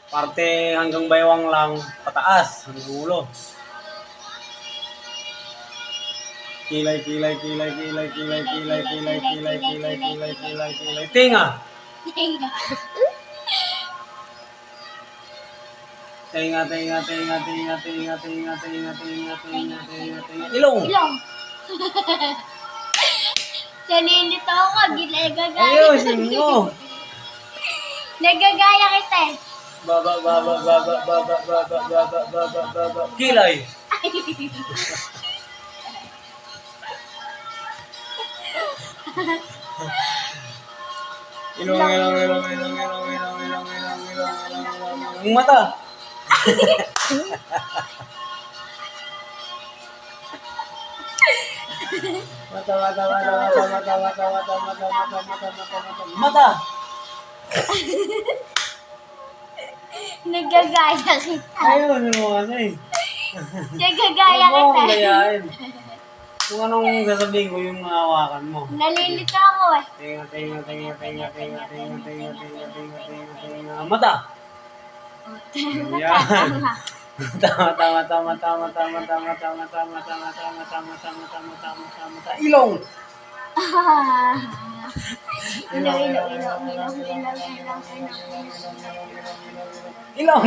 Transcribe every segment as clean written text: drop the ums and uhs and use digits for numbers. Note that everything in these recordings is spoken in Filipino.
Parte hanggang baywang lang, pataas, hanggang ulo. Kilay, kilay, kilay, kilay, kilay, kilay, kilay, kilay, kilay, kilay, kilay, kilay. Tinga! Tinga, tinga, tinga, tinga, tinga, tinga, tinga, tinga, tinga, tinga, tinga. Ilong! Ilong. Nalilito ako, ginagagaya. Ayusin mo! Nagagaya kita eh. Baba, baba, baba, baba, baba, baba, baba, baba. Kilay! Ilong, ilong, ilong, ilong, ilong, ilong, ilong, ilong, ilong, ilong. Ang mata! Mata, mata, mata, mata, mata, mata, mata, mata, mata, mata, mata, mata. Nagagaya kita. Ayun mo kasi. Nagagaya Huwag mo kita. akong gayahin. Kung anong sasabihin ko yung hawakan mo. Nalilito ako eh. Tinga, tinga, tinga, tinga, tinga, tinga, tinga, tinga, tinga, tinga, tinga. Mata! Yan. Tama, tama, tama, tama, tama, tama, tama, tama, tama, tama, tama, tama, tama, tama, tama. Ilong! Ilong, ilong, ilong, ilong, ilong, ilong, Ilong!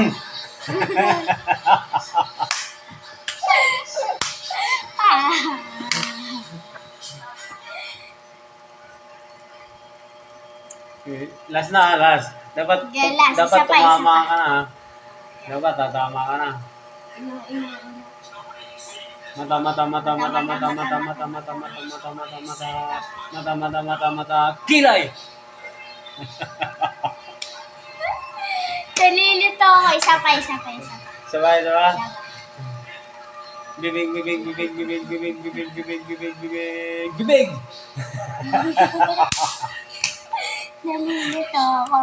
Last na, last. Dapat Okay, last. dapat Isa pa, tumama isa pa. ka na. Dapat tatama ka na. Ilong, ilong, ilong. Mata, mata, mata, mata, mata, mata, mata, mata, mata, mata, mata, mata, mata, mata, mata, kilay! Nalilito ako. Isa pa, isa pa, isa pa. Sabay, sabay. Isa pa. Bibig, bibig, bibig, bibig, bibig, bibig, bibig, bibig, bibig, bibig! Nalilito ako.